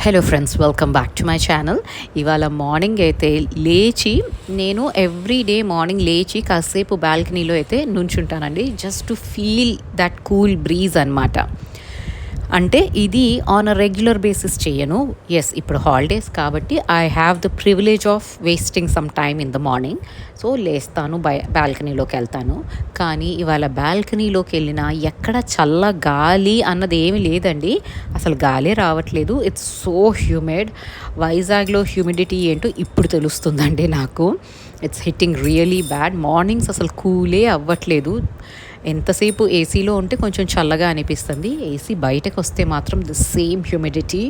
Hello friends, welcome back to my channel. ఇవాళ morning అయితే లేచి నేను ఎవ్రీ డే మార్నింగ్ లేచి కాసేపు బాల్కనీలో అయితే నుంచుంటానండి, just to feel that cool breeze అనమాట. అంటే ఇది ఆన్ అ రెగ్యులర్ బేసిస్ చేయను. ఎస్, ఇప్పుడు హాలిడేస్ కాబట్టి I have the privilege of wasting some time in the morning. So లేస్తాను, బాల్కనీలోకి వెళ్తాను. కానీ ఇవాళ బాల్కనీలోకి వెళ్ళినా ఎక్కడ చల్ల గాలి అన్నది ఏమీ లేదండి. అసలు గాలే రావట్లేదు. It's so humid. వైజాగ్లో హ్యూమిడిటీ ఏంటో ఇప్పుడు తెలుస్తుందండి నాకు. It's hitting really bad. Mornings అసలు కూలే అవ్వట్లేదు. ఎంతసేపు ఏసీలో ఉంటే కొంచెం చల్లగా అనిపిస్తుంది, ఏసీ బయటకు వస్తే మాత్రం ది సేమ్ హ్యూమిడిటీ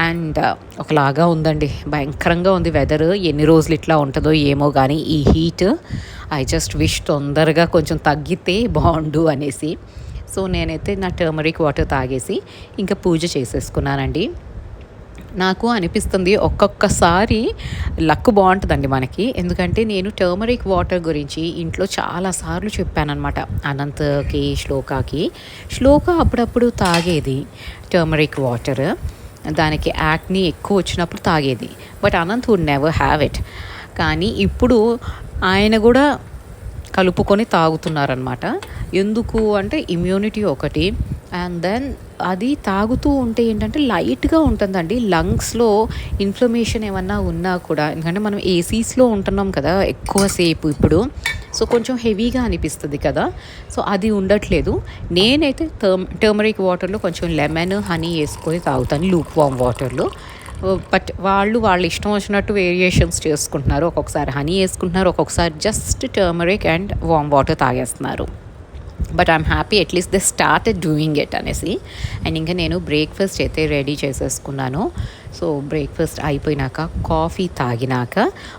అండ్ ఒకలాగా ఉందండి. భయంకరంగా ఉంది వెదర్. ఎన్ని రోజులు ఇట్లా ఉంటుందో ఏమో కానీ ఈ హీట్. ఐ జస్ట్ విష్ తొందరగా కొంచెం తగ్గితే బాగుండు అనేసి. సో నేనైతే నా టర్మరిక్ వాటర్ తాగేసి ఇంకా పూజ చేసేసుకున్నానండి. నాకు అనిపిస్తుంది ఒక్కొక్కసారి లక్ బాగుంటుందండి మనకి. ఎందుకంటే నేను టర్మరిక్ వాటర్ గురించి ఇంట్లో చాలాసార్లు చెప్పానమాట అనంత్కి, శ్లోక అప్పుడప్పుడు తాగేది టర్మరిక్ వాటర్. దానికి యాక్ని ఎక్కువ వచ్చినప్పుడు తాగేది. But Anant would never have it. కానీ ఇప్పుడు ఆయన కూడా కలుపుకొని తాగుతున్నారనమాట. ఎందుకు అంటే ఇమ్యూనిటీ ఒకటి, అండ్ దెన్ అది తాగుతూ ఉంటే ఏంటంటే లైట్గా ఉంటుందండి. లంగ్స్లో ఇన్ఫ్లమేషన్ ఏమన్నా ఉన్నా కూడా, ఎందుకంటే మనం ఏసీస్లో ఉంటున్నాం కదా ఎక్కువసేపు ఇప్పుడు, సో కొంచెం హెవీగా అనిపిస్తుంది కదా. సో అది ఉండట్లేదు. నేనైతే టర్మరిక్ వాటర్లో కొంచెం లెమన్, హనీ వేసుకొని తాగుతాను, లూక్ వామ్ వాటర్లో. బట్ వాళ్ళ ఇష్టం వచ్చినట్టు వేరియేషన్స్ చేసుకుంటున్నారు. ఒక్కొక్కసారి హనీ వేసుకుంటున్నారు, ఒక్కొక్కసారి just turmeric and warm water తాగేస్తున్నారు. But I'm happy at least they started doing it అనేసి. అండ్ ఇంకా నేను బ్రేక్ఫాస్ట్ అయితే రెడీ చేసేసుకున్నాను. సో బ్రేక్ఫాస్ట్ అయిపోయినాక, కాఫీ తాగినాక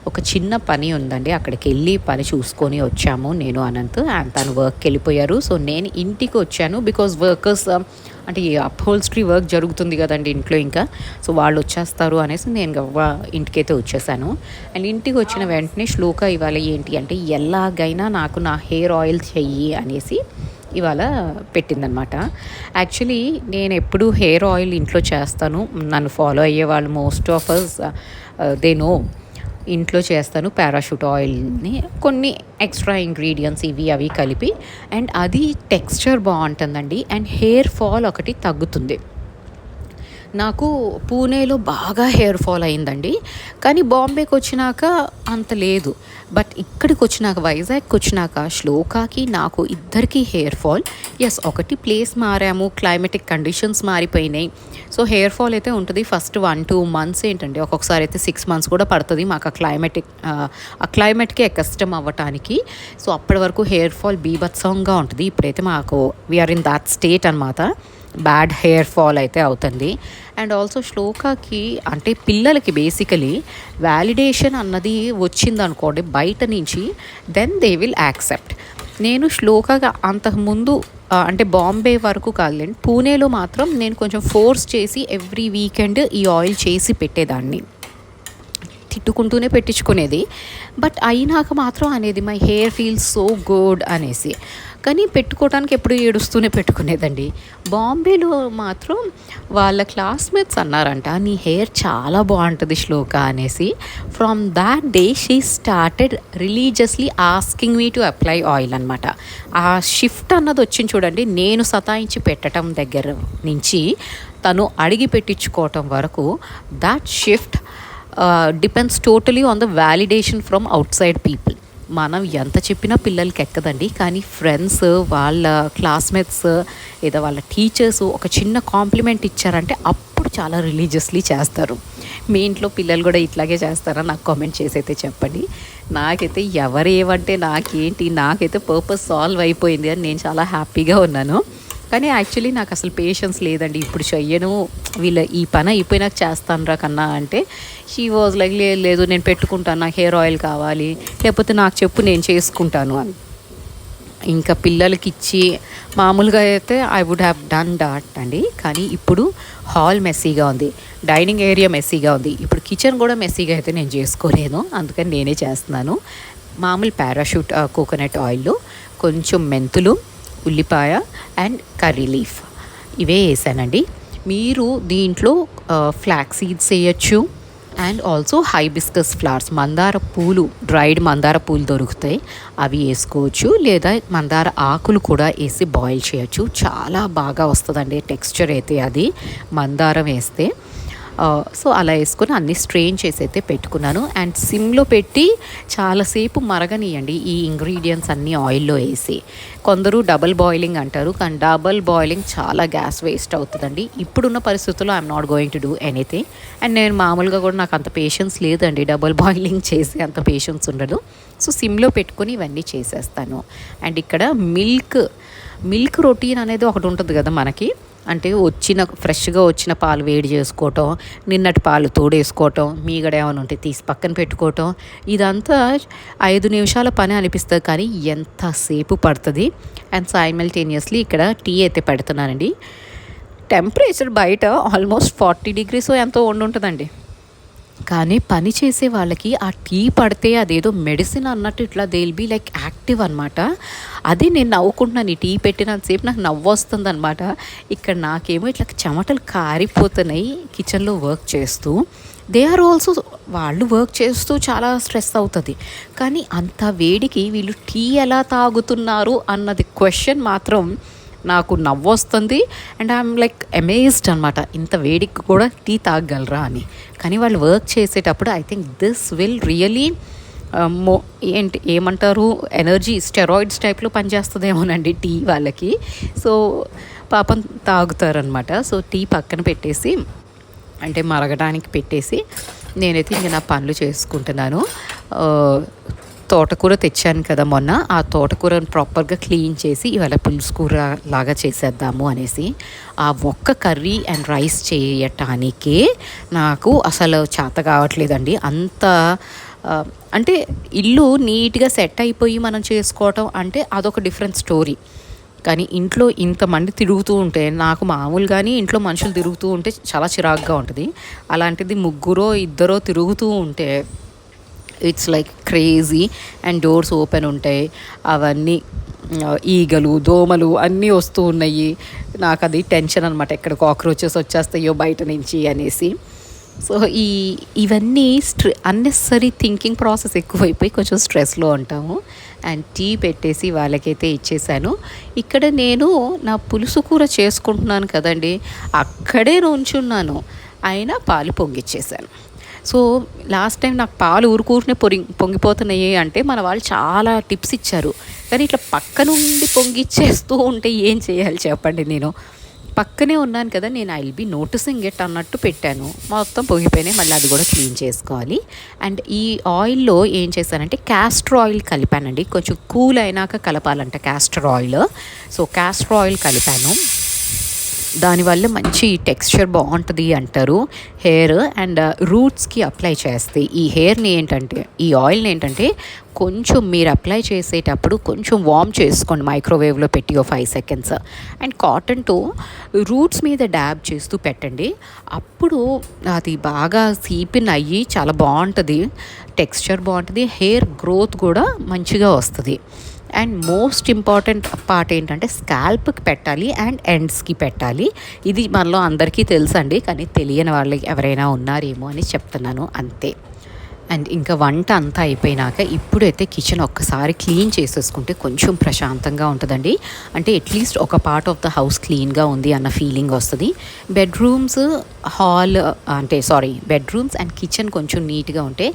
ఒక చిన్న పని ఉందండి, అక్కడికి వెళ్ళి పని చూసుకొని వచ్చాము నేను, అనంత్. అండ్ తను వర్క్కి వెళ్ళిపోయారు. సో నేను ఇంటికి వచ్చాను బికాజ్ వర్కర్స్ అంటే ఈ అప్హోల్స్ట్రీ వర్క్ జరుగుతుంది కదండి ఇంట్లో ఇంకా. సో వాళ్ళు వచ్చేస్తారు అనేసి నేను ఇంటికైతే వచ్చేసాను. అండ్ ఇంటికి వచ్చిన వెంటనే శ్లోక ఇవాళ ఏంటి అంటే ఎలాగైనా నాకు నా హెయిర్ ఆయిల్ చెయ్యి అనేసి ఇవాళ పెట్టిందనమాట. యాక్చువల్లీ నేను ఎప్పుడు హెయిర్ ఆయిల్ ఇంట్లో చేస్తాను. నన్ను ఫాలో అయ్యే వాళ్ళు most of us they know ఇంట్లో చేస్తాను పారాషూట్ ఆయిల్ని, కొన్ని ఎక్స్ట్రా ఇంగ్రీడియంట్స్ ఇవి అవి కలిపి. అండ్ అది టెక్స్చర్ బాగుంటుందండి అండ్ హెయిర్ ఫాల్ ఒకటి తగ్గుతుంది. నాకు పూణేలో బాగా హెయిర్ ఫాల్ అయిందండి, కానీ బాంబేకి వచ్చినాక అంత లేదు. బట్ ఇక్కడికి వచ్చినాక, వైజాగ్కి వచ్చినాక శ్లోకాకి నాకు ఇద్దరికి హెయిర్ ఫాల్. ఎస్, ఒకటి ప్లేస్ మారాము, క్లైమేటిక్ కండిషన్స్ మారిపోయినాయి. సో హెయిర్ ఫాల్ అయితే ఉంటుంది. ఫస్ట్ 1-2 months ఏంటండి, ఒక్కొక్కసారి అయితే 6 months కూడా పడుతుంది మాకు ఆ క్లైమేట్కి కష్టం అవ్వటానికి. సో అప్పటి వరకు హెయిర్ ఫాల్ బీభత్సంగా ఉంటుంది. ఇప్పుడైతే మాకు వీఆర్ ఇన్ దాట్ స్టేట్ అనమాట. బ్యాడ్ హెయిర్ ఫాల్ అయితే అవుతుంది. అండ్ ఆల్సో శ్లోకాకి అంటే పిల్లలకి బేసికలీ వ్యాలిడేషన్ అన్నది వచ్చిందనుకోండి బయట నుంచి, దెన్ దే విల్ యాక్సెప్ట్. నేను శ్లోకగా అంతకుముందు అంటే బాంబే వరకు కాదులేండి, పూణేలో మాత్రం నేను కొంచెం ఫోర్స్ చేసి ఎవ్రీ వీకెండ్ ఈ ఆయిల్ చేసి పెట్టేదాన్ని, తిట్టుకుంటూనే పెట్టించుకునేది. బట్ అయినాక మాత్రం అనేది my hair feels so good అనేసి. కానీ పెట్టుకోవడానికి ఎప్పుడు ఏడుస్తూనే పెట్టుకునేదండి. బాంబేలో మాత్రం వాళ్ళ క్లాస్మేట్స్ అన్నారంట, నీ హెయిర్ చాలా బాగుంటుంది శ్లోక అనేసి. From that day she started religiously asking me to apply oil అనమాట. ఆ షిఫ్ట్ అన్నది వచ్చింది చూడండి. నేను సతాయించి పెట్టడం దగ్గర నుంచి తను అడిగి పెట్టించుకోవటం వరకు, that shift depends totally on the validation from out side people. మనం ఎంత చెప్పినా పిల్లలకి ఎక్కదండి, కానీ ఫ్రెండ్స్, వాళ్ళ క్లాస్మేట్స్ లేదా వాళ్ళ టీచర్స్ ఒక చిన్న కాంప్లిమెంట్ ఇచ్చారంటే అప్పుడు చాలా రిలీజియస్లీ చేస్తారు. మీ ఇంట్లో పిల్లలు కూడా ఇట్లాగే చేస్తారా? నాకు కామెంట్ చేసి అయితే చెప్పండి. నాకైతే ఎవరేమంటే నాకైతే పర్పస్ సాల్వ్ అయిపోయింది అని నేను చాలా హ్యాపీగా ఉన్నాను. కానీ యాక్చువల్లీ నాకు అసలు పేషెన్స్ లేదండి, ఇప్పుడు చెయ్యను, ఈ పని అయిపోయినాక చేస్తాను రా కన్నా అంటే షీ వాజ్ లైక్ లేదు నేను పెట్టుకుంటాను, నాకు హెయిర్ ఆయిల్ కావాలి, లేకపోతే నాకు చెప్పు నేను చేసుకుంటాను అని. ఇంకా పిల్లలకి ఇచ్చి మామూలుగా అయితే I would have done that అండి. కానీ ఇప్పుడు హాల్ మెస్సీగా ఉంది, డైనింగ్ ఏరియా మెస్సీగా ఉంది, ఇప్పుడు కిచెన్ కూడా మెస్సీగా అయితే నేను చేసుకోలేను, అందుకని నేనే చేస్తున్నాను. మామూలు పారాషూట్ కోకోనట్ ఆయిల్లో కొంచెం మెంతులు, ఉల్లిపాయ అండ్ కర్రీ లీఫ్ ఇవే వేసానండి. మీరు దీంట్లో ఫ్లాక్స్ సీడ్స్ వేయచ్చు అండ్ ఆల్సో హైబిస్కస్ ఫ్లవర్స్, మందార పూలు, డ్రైడ్ మందార పూలు దొరుకుతాయి, అవి వేసుకోవచ్చు. లేదా మందార ఆకులు కూడా వేసి బాయిల్ చేయొచ్చు. చాలా బాగా వస్తుందండి టెక్స్చర్ అయితే అది మందారం వేస్తే. సో అలా వేసుకొని అన్నీ స్ట్రెయిన్ చేసి అయితే పెట్టుకున్నాను. అండ్ సిమ్లో పెట్టి చాలాసేపు మరగనియండి ఈ ఇంగ్రీడియంట్స్ అన్నీ ఆయిల్లో వేసి. కొందరు డబుల్ బాయిలింగ్ అంటారు, కానీ డబుల్ బాయిలింగ్ చాలా గ్యాస్ వేస్ట్ అవుతుందండి. ఇప్పుడున్న పరిస్థితుల్లో I'm not going to do anything. And నేను మామూలుగా కూడా నాకు అంత పేషెన్స్ లేదండి, డబుల్ బాయిలింగ్ చేసి అంత పేషెన్స్ ఉండదు. సో సిమ్లో పెట్టుకొని ఇవన్నీ చేసేస్తాను. అండ్ ఇక్కడ మిల్క్ రొటీన్ అనేది ఒకటి ఉంటుంది కదా మనకి, అంటే ఫ్రెష్గా వచ్చిన పాలు వేడి చేసుకోవటం, నిన్నటి పాలు తోడేసుకోవటం, మీగడ ఏమైనా ఉంటే తీసి పక్కన పెట్టుకోవటం, ఇదంతా 5 నిమిషాల పని అనిపిస్తుంది, కానీ ఎంతసేపు పడుతుంది. అండ్ సైమల్టేనియస్లీ ఇక్కడ టీ అయితే పెడుతున్నానండి. టెంపరేచర్ బయట ఆల్మోస్ట్ 40 degrees ఎంతో ఉంటుందండి, కానీ పని చేసే వాళ్ళకి ఆ టీ పడితే అదేదో మెడిసిన్ అన్నట్టు ఇట్లా they will be like active అనమాట. అది నేను నవ్వుకుంటున్నాను, ఈ టీ పెట్టినంతసేపు నాకు నవ్వు వస్తుంది అనమాట. ఇక్కడ నాకేమో ఇట్లా చెమటలు కారిపోతున్నాయి కిచెన్లో వర్క్ చేస్తూ. దే ఆర్ ఆల్సో, వాళ్ళు వర్క్ చేస్తూ చాలా స్ట్రెస్ అవుతుంది, కానీ అంత వేడికి వీళ్ళు టీ ఎలా తాగుతున్నారు అన్నది క్వశ్చన్ మాత్రం నాకు నవ్వు వస్తుంది. అండ్ ఐఎమ్ లైక్ అమేజ్డ్ అనమాట, ఇంత వేడికి కూడా టీ తాగగలరా అని. కానీ వాళ్ళు వర్క్ చేసేటప్పుడు I think this will really ఏమంటారు, ఎనర్జీ స్టెరాయిడ్స్ టైప్లో పనిచేస్తుందేమోనండి టీ వాళ్ళకి. సో పాపం తాగుతారనమాట. సో టీ పక్కన పెట్టేసి, అంటే మరగడానికి పెట్టేసి, నేనైతే ఇంక నా పనులు చేసుకుంటున్నాను. తోటకూర తెచ్చాను కదా మొన్న, ఆ తోటకూరను ప్రాపర్గా క్లీన్ చేసి ఇవాళ పులుసు కూర లాగా చేసేద్దాము అనేసి. ఆ ఒక్క కర్రీ అండ్ రైస్ చేయటానికే నాకు అసలు చేత కావట్లేదండి. అంటే ఇల్లు నీట్గా సెట్ అయిపోయి మనం చేసుకోవటం అంటే అదొక డిఫరెంట్ స్టోరీ. కానీ ఇంట్లో ఇంతమంది తిరుగుతూ ఉంటే, నాకు మామూలుగానే ఇంట్లో మనుషులు తిరుగుతూ ఉంటే చాలా చిరాకుగా ఉంటుంది. అలాంటిది 3-2 తిరుగుతూ ఉంటే it's like crazy. And doors open ఉంటాయి, అవన్నీ ఈగలు దోమలు అన్నీ వస్తూ ఉన్నాయి. నాకు అది టెన్షన్ అనమాట, ఎక్కడ కాక్రోచెస్ వచ్చేస్తాయో బయట నుంచి అనేసి. సో ఇవన్నీ అన్నెసరీ థింకింగ్ ప్రాసెస్ ఎక్కువైపోయి కొంచెం స్ట్రెస్లో ఉంటాము. అండ్ టీ పెట్టేసి వాళ్ళకైతే ఇచ్చేసాను. ఇక్కడ నేను నా పులుసు కూర చేసుకుంటున్నాను కదండి, అక్కడే నుంచున్నాను, అయినా పాలు పొంగిచ్చేసాను. సో లాస్ట్ టైం నాకు పాలు ఊరుకూరినే పొంగిపోతున్నాయి అంటే మన వాళ్ళు చాలా టిప్స్ ఇచ్చారు, కానీ ఇట్లా పక్క నుండి పొంగిచ్చేస్తూ ఉంటే ఏం చేయాలి చెప్పండి. నేను పక్కనే ఉన్నాను కదా, నేను I will be noticing it అన్నట్టు పెట్టాను. మొత్తం పొంగిపోయినాయి, మళ్ళీ అది కూడా క్లీన్ చేసుకోవాలి. అండ్ ఈ ఆయిల్లో ఏం చేశానంటే క్యాస్టర్ ఆయిల్ కలిపానండి. కొంచెం కూల్ అయినాక కలపాలంట castor oil. So castor oil కలిపాను, దానివల్ల మంచి టెక్స్చర్ బాగుంటుంది అంటారు హెయిర్ అండ్ రూట్స్కి అప్లై చేస్తే. ఈ ఆయిల్ని ఏంటంటే కొంచెం మీరు అప్లై చేసేటప్పుడు కొంచెం వార్మ్ చేసుకోండి మైక్రోవేవ్లో పెట్టి 5 seconds. అండ్ కాటన్తో రూట్స్ మీద డ్యాబ్ చేస్తూ పెట్టండి, అప్పుడు అది బాగా సీపిన్ అయ్యి చాలా బాగుంటుంది, టెక్స్చర్ బాగుంటుంది, హెయిర్ గ్రోత్ కూడా మంచిగా వస్తుంది. అండ్ మోస్ట్ ఇంపార్టెంట్ పార్ట్ ఏంటంటే స్కాల్ప్కి పెట్టాలి అండ్ ఎండ్స్కి పెట్టాలి. ఇది మనలో అందరికీ తెలుసండి, కానీ తెలియని వాళ్ళు ఎవరైనా ఉన్నారేమో అని చెప్తున్నాను అంతే. అండ్ ఇంకా వంట అంతా అయిపోయినాక ఇప్పుడైతే కిచెన్ ఒక్కసారి క్లీన్ చేసేసుకుంటే కొంచెం ప్రశాంతంగా ఉంటుందండి. అంటే అట్లీస్ట్ ఒక పార్ట్ ఆఫ్ ద హౌస్ క్లీన్గా ఉంది అన్న ఫీలింగ్ వస్తుంది. బెడ్రూమ్స్ అండ్ కిచెన్ కొంచెం నీట్గా ఉంటే,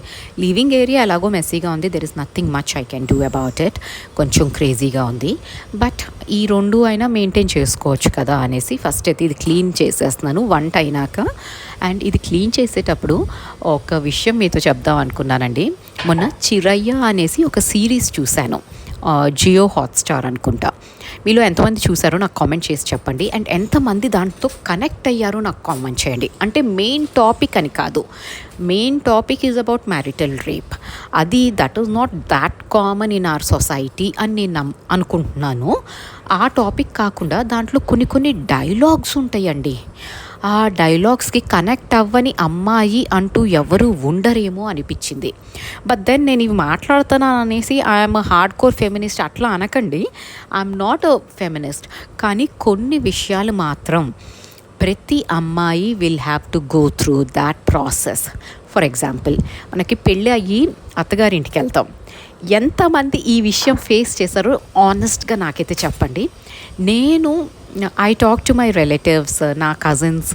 లివింగ్ ఏరియా ఎలాగో మెస్సీగా ఉంది, there is nothing much I can do about it, కొంచెం క్రేజీగా ఉంది. బట్ ఈ 2 అయినా మెయింటైన్ చేసుకోవచ్చు కదా అనేసి ఫస్ట్ అయితే ఇది క్లీన్ చేసేస్తున్నాను వంట అయినాక. అండ్ ఇది క్లీన్ చేసేటప్పుడు ఒక విషయం మీతో చెప్దాం అనుకున్నానండి. మొన్న చిరయ్య అనేసి ఒక సిరీస్ చూశాను, జియో హాట్స్టార్ అనుకుంటా. మీలో ఎంతమంది చూసారో నాకు కామెంట్ చేసి చెప్పండి. అండ్ ఎంతమంది దాంతో కనెక్ట్ అయ్యారో నాకు కామెంట్ చేయండి. అంటే మెయిన్ టాపిక్ అని కాదు, main topic is about marital rape. That is not that common in our society అని నేను అనుకుంటున్నాను. ఆ టాపిక్ కాకుండా దాంట్లో కొన్ని డైలాగ్స్ ఉంటాయండి, ఆ డైలాగ్స్కి కనెక్ట్ అవ్వని అమ్మాయి అంటూ ఎవరు ఉండరేమో అనిపించింది. బట్ దెన్ నేను ఇవి మాట్లాడుతున్నాను అనేసి ఐఎమ్ హార్డ్ కోర్ ఫెమినిస్ట్ అట్లా అనకండి, ఐఎమ్ నాట్ అ ఫెమినిస్ట్. కానీ కొన్ని విషయాలు మాత్రం ప్రతి అమ్మాయి will have to go through that process. For example, మనకి పెళ్ళి అయ్యి అత్తగారింటికి వెళ్తాం. ఎంతమంది ఈ విషయం ఫేస్ చేశారో ఆనెస్ట్గా నాకైతే చెప్పండి. నేను I talk to my relatives, నా కజిన్స్,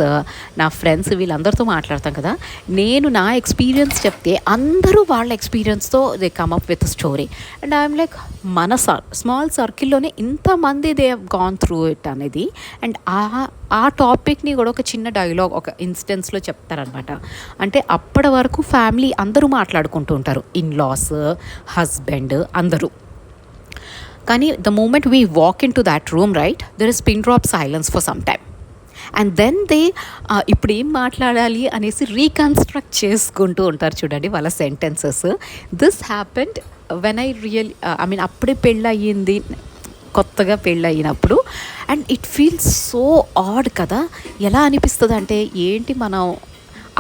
నా ఫ్రెండ్స్, వీళ్ళందరితో మాట్లాడతాం కదా. నేను నా ఎక్స్పీరియన్స్ చెప్తే అందరూ వాళ్ళ ఎక్స్పీరియన్స్తో they come up with story. And I'm like, మన స్మాల్ సర్కిల్లోనే ఇంతమంది they have gone through it అనేది. అండ్ ఆ టాపిక్ని కూడా ఒక చిన్న డైలాగ్, ఒక ఇన్స్టెన్స్లో చెప్తారనమాట. అంటే అప్పటి వరకు ఫ్యామిలీ అందరూ మాట్లాడుకుంటూ ఉంటారు, ఇన్లాస్, హస్బెండ్ అందరూ. కానీ the moment we walk in to that room, right, there is pin drop silence for some time. And then they ఇప్పుడు ఏం మాట్లాడాలి అనేసి రీకన్స్ట్రక్ట్ చేసుకుంటూ ఉంటారు చూడండి వాళ్ళ sentences. This happened when I mean అప్పుడే పెళ్ళయింది, కొత్తగా పెళ్ళయినప్పుడు. And it feels so odd కదా. ఎలా అనిపిస్తుంది అంటే, ఏంటి మనం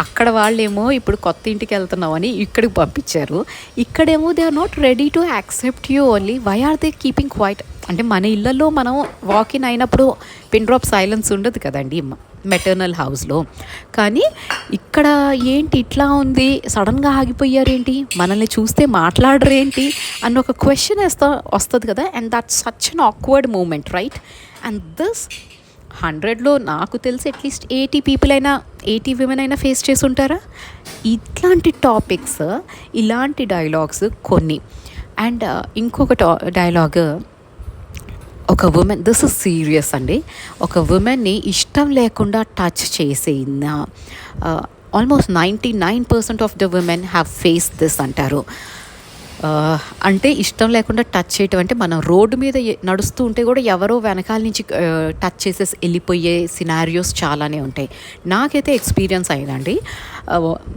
అక్కడ వాళ్ళేమో ఇప్పుడు కొత్త ఇంటికి వెళ్తున్నామని ఇక్కడికి పంపించారు, ఇక్కడేమో they are not ready to accept you only. Why are they keeping quiet? అంటే మన ఇళ్ళల్లో మనం వాకిన్ అయినప్పుడు పిన్ డ్రాప్ సైలెన్స్ ఉండదు కదండి మెటర్నల్ హౌస్లో. కానీ ఇక్కడ ఏంటి ఇట్లా ఉంది, సడన్గా ఆగిపోయారేంటి, మనల్ని చూస్తే మాట్లాడరేంటి అన్న ఒక క్వశ్చన్ వస్తుంది కదా. And that's such an awkward moment, right? And this 100లో నాకు తెలిసి అట్లీస్ట్ 80 పీపుల్ అయినా, 80 విమెన్ అయినా ఫేస్ చేసి ఉంటారా ఇట్లాంటి టాపిక్స్, ఇలాంటి డైలాగ్స్ కొన్ని. అండ్ ఇంకొక డైలాగ్, ఒక ఉమెన్, దిస్ ఇస్ సీరియస్ అండి, ఒక ఉమెన్ని ఇష్టం లేకుండా టచ్ చేసిన almost 99% of the women have face this అంటారు. అంటే ఇష్టం లేకుండా టచ్ చేయటం అంటే, మనం రోడ్డు మీద నడుస్తూ ఉంటే కూడా ఎవరో వెనకాల నుంచి టచ్ చేసేసి వెళ్ళిపోయే సినారియోస్ చాలానే ఉంటాయి. నాకైతే ఎక్స్పీరియన్స్ అయిందండి.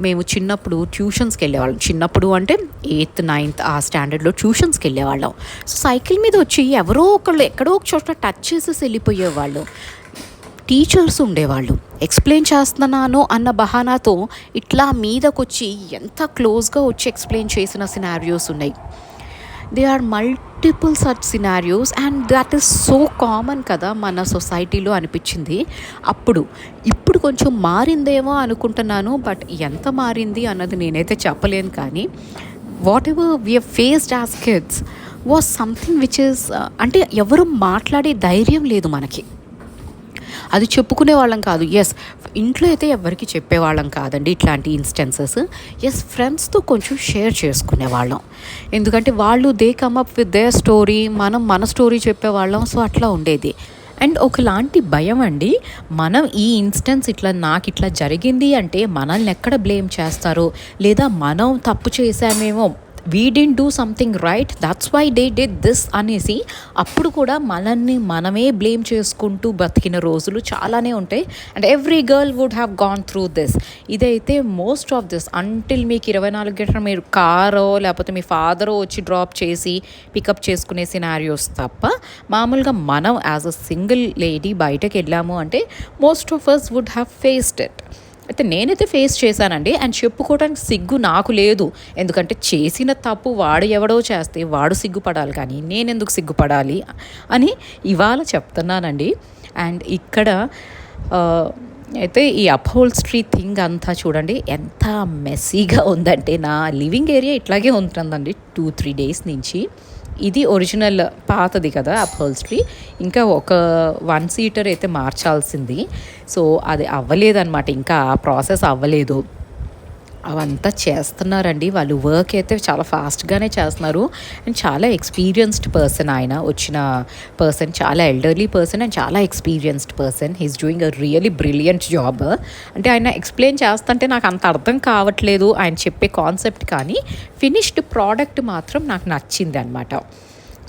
మేము చిన్నప్పుడు ట్యూషన్స్కి వెళ్ళేవాళ్ళం. చిన్నప్పుడు అంటే 8th 9th ఆ స్టాండర్డ్లో ట్యూషన్స్కి వెళ్ళేవాళ్ళం. సో సైకిల్ మీద వచ్చి ఎవరో ఒకళ్ళు ఎక్కడో ఒక చోట టచ్ చేసేసి వెళ్ళిపోయేవాళ్ళు. టీచర్స్ ఉండేవాళ్ళు, ఎక్స్ప్లెయిన్ చేస్తున్నాను అన్న బహానాతో ఇట్లా మీదకొచ్చి ఎంత క్లోజ్గా వచ్చి ఎక్స్ప్లెయిన్ చేసిన సినారియోస్ ఉన్నాయి. They are multiple such scenarios and that is so common కదా మన సొసైటీలో అనిపించింది అప్పుడు. ఇప్పుడు కొంచెం మారిందేమో అనుకుంటున్నాను, బట్ ఎంత మారింది అన్నది నేనైతే చెప్పలేను. కానీ what ever we have faced as kids was something which is, అంటే ఎవరు మాట్లాడే ధైర్యం లేదు మనకి. అది చెప్పుకునే వాళ్ళం కాదు. ఎస్, ఇంట్లో అయితే ఎవరికి చెప్పేవాళ్ళం కాదండి ఇట్లాంటి ఇన్స్టెన్సెస్. ఎస్, ఫ్రెండ్స్తో కొంచెం షేర్ చేసుకునేవాళ్ళం, ఎందుకంటే వాళ్ళు they come up with their story, మనం మన స్టోరీ చెప్పేవాళ్ళం. సో అట్లా ఉండేది. అండ్ ఒకలాంటి భయం అండి, మనం ఈ ఇన్స్టెన్స్ నాకు ఇట్లా జరిగింది అంటే మనల్ని ఎక్కడ బ్లేమ్ చేస్తారో, లేదా మనం తప్పు చేసామేమో, we didn't do something right, that's why they did this అనేసి అప్పుడు కూడా మనల్ని మనమే బ్లేమ్ చేసుకుంటూ బతికిన రోజులు చాలానే ఉంటాయి. And every girl would have gone through this. ఇదైతే మోస్ట్ ఆఫ్ దిస్ అంటిల్ మీకు 24 గంటలు మీరు కారో లేకపోతే మీ ఫాదరో వచ్చి డ్రాప్ చేసి పికప్ చేసుకునే సినారియోస్ తప్ప, మామూలుగా మనం యాజ్ అ సింగిల్ లేడీ బయటకు వెళ్ళాము అంటే most of us would have faced it. అయితే నేనైతే ఫేస్ చేశానండి. అండ్ చెప్పుకోవడానికి సిగ్గు నాకు లేదు, ఎందుకంటే చేసిన తప్పు వాడు ఎవడో చేస్తే వాడు సిగ్గుపడాలి, కానీ నేనెందుకు సిగ్గుపడాలి అని ఇవాళ చెప్తున్నానండి. అండ్ ఇక్కడ అయితే ఈ అప్హోల్స్ట్రీ థింగ్ అంతా చూడండి ఎంత మెస్సీగా ఉందంటే, నా లివింగ్ ఏరియా ఇట్లాగే ఉంటుందండి 2-3 డేస్ నుంచి. ఇది ఒరిజినల్ పాతది కదా అప్హోల్స్ట్రీ, ఇంకా ఒక 1 సీటర్ అయితే మార్చాల్సింది. సో అది అవ్వలేదన్నమాట, ఇంకా ఆ ప్రాసెస్ అవ్వలేదు. అవంతా చేస్తున్నారండి వాళ్ళు. వర్క్ అయితే చాలా ఫాస్ట్గానే చేస్తున్నారు. అండ్ చాలా ఎక్స్పీరియన్స్డ్ పర్సన్, ఆయన వచ్చిన పర్సన్ చాలా ఎల్డర్లీ పర్సన్ అండ్ చాలా experienced person. He's doing a really brilliant job. అంటే ఆయన ఎక్స్ప్లెయిన్ చేస్తుంటే నాకు అంత అర్థం కావట్లేదు ఆయన చెప్పే కాన్సెప్ట్, కానీ ఫినిష్డ్ ప్రోడక్ట్ మాత్రం నాకు నచ్చింది అనమాట.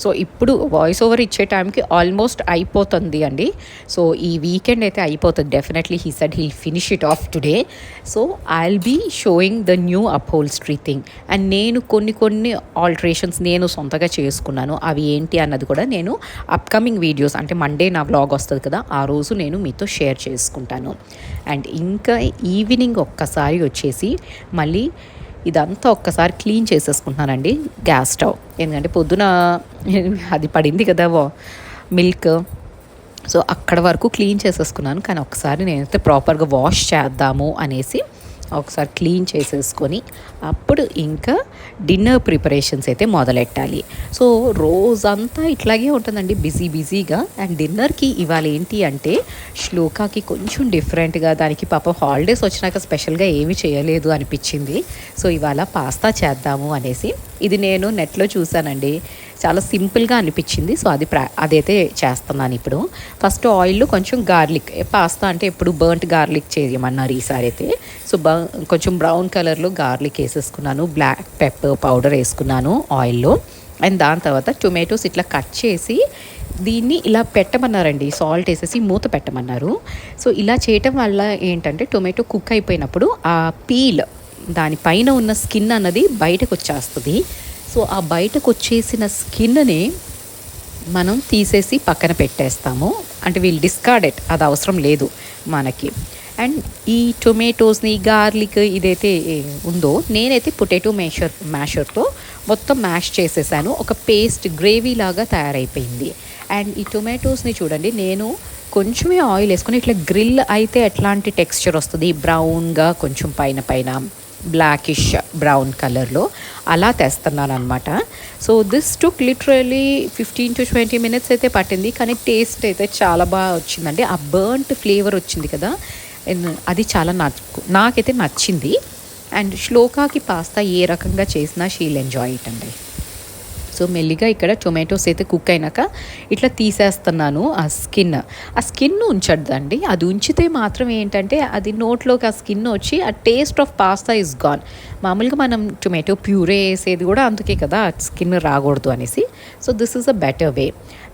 సో ఇప్పుడు వాయిస్ ఓవర్ ఇచ్చే టైంకి ఆల్మోస్ట్ అయిపోతుంది అండి. సో ఈ వీకెండ్ అయితే అయిపోతుంది definitely. He said he'll finish it off today. So I will be showing the new upholstery thing. అండ్ నేను కొన్ని ఆల్టరేషన్స్ నేను సొంతగా చేసుకున్నాను. అవి ఏంటి అన్నది కూడా నేను అప్కమింగ్ వీడియోస్, అంటే మండే నా వ్లాగ్ వస్తుంది కదా, ఆ రోజు నేను మీతో షేర్ చేసుకుంటాను. అండ్ ఇంకా ఈవినింగ్ ఒక్కసారి వచ్చేసి మళ్ళీ ఇదంతా ఒక్కసారి క్లీన్ చేసేసుకుంటున్నానండి గ్యాస్ స్టవ్. ఎందుకంటే పొద్దున అది పడింది కదా మిల్క్, సో అక్కడ వరకు క్లీన్ చేసేసుకున్నాను. కానీ ఒకసారి నేనైతే ప్రాపర్గా వాష్ చేద్దాము అనేసి ఒకసారి క్లీన్ చేసేసుకొని అప్పుడు ఇంకా డిన్నర్ ప్రిపరేషన్స్ అయితే మొదలెట్టాలి. సో రోజంతా ఇట్లాగే ఉంటుందండి, బిజీగా. అండ్ డిన్నర్కి ఇవాళ ఏంటి అంటే శ్లోకాకి కొంచెం డిఫరెంట్గా, దానికి పాపం హాలిడేస్ వచ్చినాక స్పెషల్గా ఏమీ చేయలేదు అనిపించింది. సో ఇవాళ పాస్తా చేద్దాము అనేసి ఇది నేను నెట్లో చూసానండి, చాలా సింపుల్గా అనిపించింది. సో అదైతే చేస్తున్నాను ఇప్పుడు. ఫస్ట్ ఆయిల్లో కొంచెం గార్లిక్, పాస్తా అంటే ఎప్పుడు బర్న్ట్ గార్లిక్ చేయమన్నారు ఈసారి అయితే. సో కొంచెం బ్రౌన్ కలర్లో గార్లిక్ వేసేసుకున్నాను, బ్లాక్ పెప్పర్ పౌడర్ వేసుకున్నాను ఆయిల్లో. అండ్ దాని తర్వాత టొమాటోస్ ఇట్లా కట్ చేసి దీన్ని ఇలా పెట్టమన్నారండి, సాల్ట్ వేసేసి మూత పెట్టమన్నారు. సో ఇలా చేయటం వల్ల ఏంటంటే టొమాటో కుక్ అయిపోయినప్పుడు ఆ పీల్, దానిపైన ఉన్న స్కిన్ అన్నది బయటకు వచ్చేస్తుంది. సో ఆ బయటకు వచ్చేసిన స్కిన్ని మనం తీసేసి పక్కన పెట్టేస్తాము, అంటే వీళ్ళు డిస్కార్డ్ ఇట్, అది అవసరం లేదు మనకి. అండ్ ఈ టొమాటోస్ని గార్లిక్ ఇదైతే ఉందో నేనైతే పొటాటో మ్యాషర్తో మొత్తం మ్యాష్ చేసేసాను, ఒక పేస్ట్ గ్రేవీ లాగా తయారైపోయింది. అండ్ ఈ టొమాటోస్ని చూడండి, నేను కొంచెమే ఆయిల్ వేసుకొని ఇట్లా గ్రిల్ అయితే ఎట్లాంటి టెక్స్చర్ వస్తుంది, బ్రౌన్గా కొంచెం పైన బ్లాకిష్ బ్రౌన్ కలర్లో అలా తెస్తున్నాను అనమాట. So this took literally 15 to 20 minutes అయితే పట్టింది, కానీ టేస్ట్ అయితే చాలా బాగా వచ్చిందండి. ఆ బర్న్ట్ ఫ్లేవర్ వచ్చింది కదా, అది చాలా నాకైతే నచ్చింది. అండ్ శ్లోకాకి పాస్తా ఏ రకంగా చేసినా షీల్ ఎంజాయ్ ఇట్ అండి. సో మెల్లిగా ఇక్కడ టొమాటోస్ అయితే కుక్ అయినాక ఇట్లా తీసేస్తున్నాను ఆ స్కిన్ ఉంచద్దండి, అది ఉంచితే మాత్రం ఏంటంటే అది నోట్లోకి ఆ స్కిన్ వచ్చి ఆ taste of pasta is gone. మామూలుగా మనం టొమాటో ప్యూరే వేసేది కూడా అందుకే కదా, స్కిన్ రాకూడదు అనేసి. So this is a better way.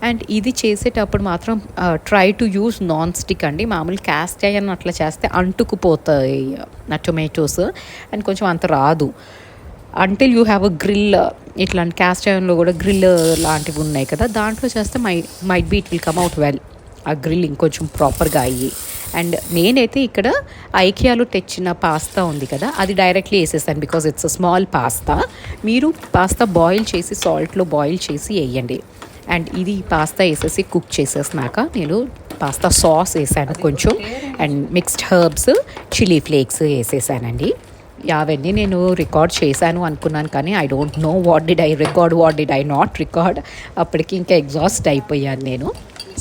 And ఇది చేసేటప్పుడు మాత్రం try to use non stick అండి, మామూలు క్యాస్ట్ ఐరన్ అట్లా చేస్తే అంటుకుపోతాయి నా టొమాటోస్, అండ్ కొంచెం అంత రాదు. Until you have a grill, ఇట్లాంటి క్యాస్ట్ ఐరన్లో కూడా గ్రిల్ లాంటివి ఉన్నాయి కదా, దాంట్లో చేస్తే might be it will come out well, ఆ గ్రిల్ ఇంకొంచెం ప్రాపర్గా అయ్యి. అండ్ నేనైతే ఇక్కడ ఐకియాలో తెచ్చిన పాస్తా ఉంది కదా, అది డైరెక్ట్లీ వేసేసాను because it's a small pasta. మీరు పాస్తా బాయిల్ చేసి సాల్ట్లో బాయిల్ చేసి వేయండి. అండ్ ఇది పాస్తా వేసేసి కుక్ చేసేసినాక నేను పాస్తా సాస్ వేసాను కొంచెం, and mixed herbs, chilli flakes వేసేసానండి. అవన్నీ నేను రికార్డ్ చేశాను అనుకున్నాను, కానీ I don't know what did I record, what did I not record. అప్పటికి ఇంకా ఎగ్జాస్ట్ అయిపోయాను నేను.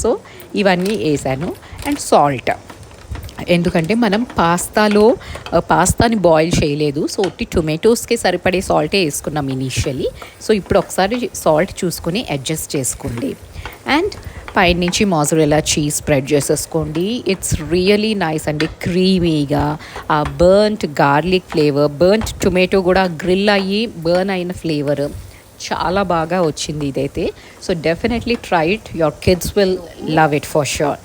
సో ఇవన్నీ వేసాను. అండ్ సాల్ట్, ఎందుకంటే మనం పాస్తాని బాయిల్ చేయలేదు, సో ఒట్టి టొమాటోస్కి సరిపడే సాల్టే వేసుకున్నాం ఇనీషియలీ. సో ఇప్పుడు ఒకసారి సాల్ట్ చూసుకొని అడ్జస్ట్ చేసుకోండి. అండ్ పైనుంచి మోజరెల్లా చీజ్ స్ప్రెడ్ చేసేసుకోండి. ఇట్స్ రియలీ నైస్ అండి, క్రీమీగా ఆ burnt garlic flavour, burnt tomato కూడా గ్రిల్ అయ్యి బర్న్ అయిన ఫ్లేవర్ చాలా బాగా వచ్చింది ఇదైతే. So definitely try it, your kids will love it for sure.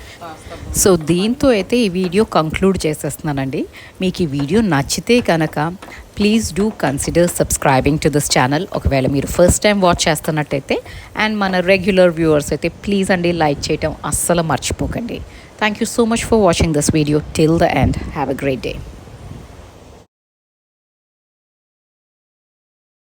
So దీంతో అయితే ఈ వీడియో కంక్లూడ్ చేసేస్తున్నానండి. మీకు ఈ వీడియో నచ్చితే కనుక please do consider subscribing to this channel, ఒకవేళ మీరు ఫస్ట్ టైం వాచ్ చేస్తున్నట్టయితే. అండ్ మన రెగ్యులర్ వ్యూవర్స్ అయితే ప్లీజ్ అండి లైక్ చేయటం అస్సలు మర్చిపోకండి. Thank you so much for watching this video till the end. Have a great day.